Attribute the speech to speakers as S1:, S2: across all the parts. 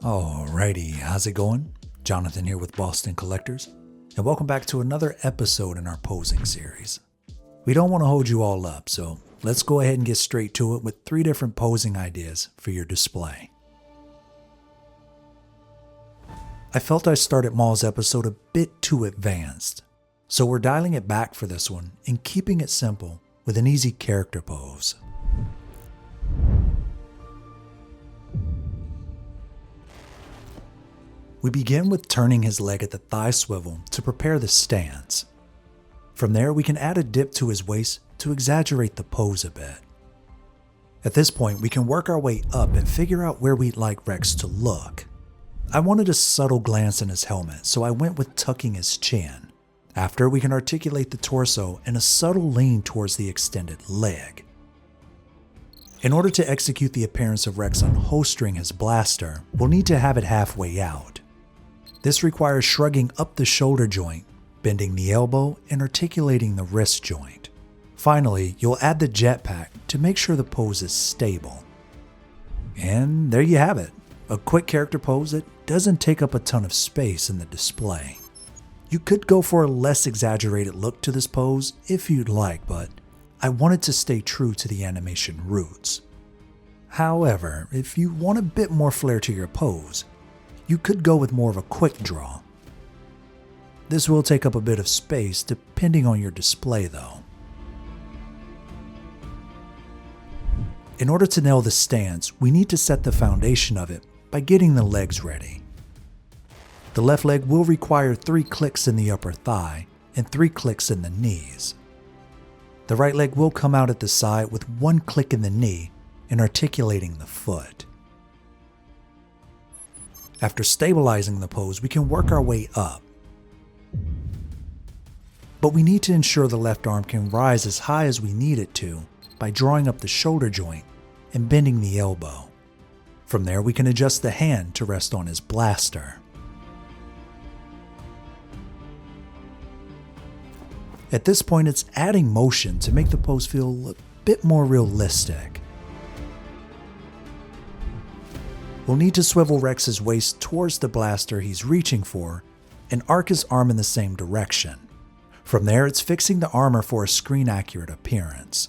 S1: Alrighty, how's it going? Jonathan here with Boston Collectors, and welcome back to another episode in our posing series. We don't want to hold you all up, so let's go ahead and get straight to it with 3 different posing ideas for your display. I felt I started Maul's episode a bit too advanced, so we're dialing it back for this one and keeping it simple with an easy character pose. We begin with turning his leg at the thigh swivel to prepare the stance. From there, we can add a dip to his waist to exaggerate the pose a bit. At this point, we can work our way up and figure out where we'd like Rex to look. I wanted a subtle glance in his helmet, so I went with tucking his chin. After, we can articulate the torso and a subtle lean towards the extended leg. In order to execute the appearance of Rex unholstering his blaster, we'll need to have it halfway out. This requires shrugging up the shoulder joint, bending the elbow, and articulating the wrist joint. Finally, you'll add the jetpack to make sure the pose is stable. And there you have it, a quick character pose that doesn't take up a ton of space in the display. You could go for a less exaggerated look to this pose if you'd like, but I wanted to stay true to the animation roots. However, if you want a bit more flair to your pose, you could go with more of a quick draw. This will take up a bit of space depending on your display though. In order to nail the stance, we need to set the foundation of it by getting the legs ready. The left leg will require 3 clicks in the upper thigh and 3 clicks in the knees. The right leg will come out at the side with 1 click in the knee and articulating the foot. After stabilizing the pose, we can work our way up. But we need to ensure the left arm can rise as high as we need it to by drawing up the shoulder joint and bending the elbow. From there, we can adjust the hand to rest on his blaster. At this point, it's adding motion to make the pose feel a bit more realistic. We'll need to swivel Rex's waist towards the blaster he's reaching for and arc his arm in the same direction. From there, it's fixing the armor for a screen-accurate appearance.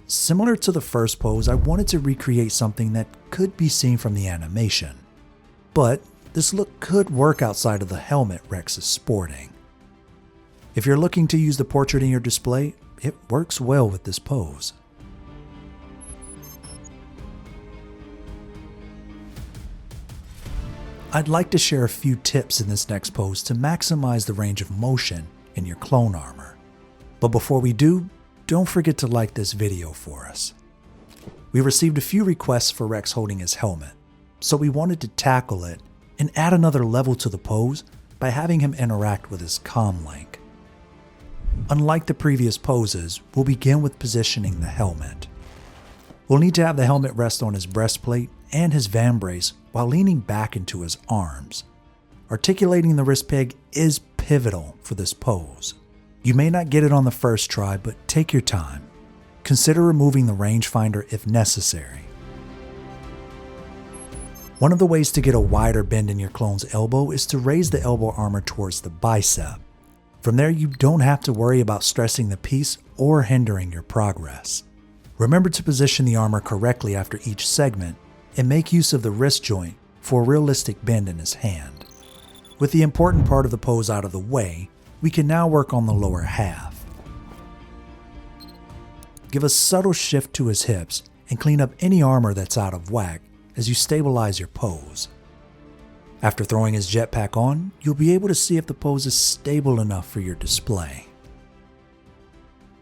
S1: Similar to the first pose, I wanted to recreate something that could be seen from the animation. But this look could work outside of the helmet Rex is sporting. If you're looking to use the portrait in your display, it works well with this pose. I'd like to share a few tips in this next pose to maximize the range of motion in your clone armor. But before we do, don't forget to like this video for us. We received a few requests for Rex holding his helmet, so we wanted to tackle it and add another level to the pose by having him interact with his comm link. Unlike the previous poses, we'll begin with positioning the helmet. We'll need to have the helmet rest on his breastplate and his vambrace while leaning back into his arms. Articulating the wrist peg is pivotal for this pose. You may not get it on the first try, but take your time. Consider removing the rangefinder if necessary. One of the ways to get a wider bend in your clone's elbow is to raise the elbow armor towards the bicep. From there, you don't have to worry about stressing the piece or hindering your progress. Remember to position the armor correctly after each segment and make use of the wrist joint for a realistic bend in his hand. With the important part of the pose out of the way, we can now work on the lower half. Give a subtle shift to his hips and clean up any armor that's out of whack as you stabilize your pose. After throwing his jetpack on, you'll be able to see if the pose is stable enough for your display.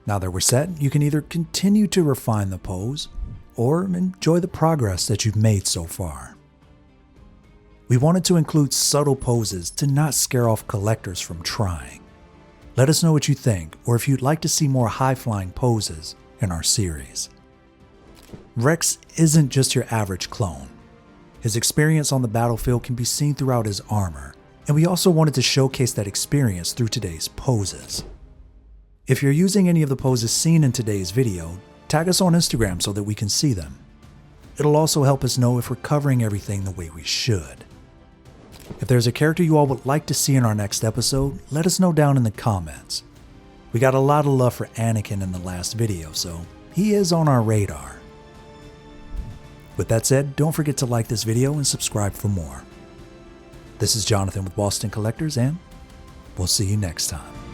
S1: Now that we're set, you can either continue to refine the pose or enjoy the progress that you've made so far. We wanted to include subtle poses to not scare off collectors from trying. Let us know what you think, or if you'd like to see more high-flying poses in our series. Rex isn't just your average clone. His experience on the battlefield can be seen throughout his armor, and we also wanted to showcase that experience through today's poses. If you're using any of the poses seen in today's video, tag us on Instagram so that we can see them. It'll also help us know if we're covering everything the way we should. If there's a character you all would like to see in our next episode, let us know down in the comments. We got a lot of love for Anakin in the last video, so he is on our radar. With that said, don't forget to like this video and subscribe for more. This is Jonathan with Boston Collectors, and we'll see you next time.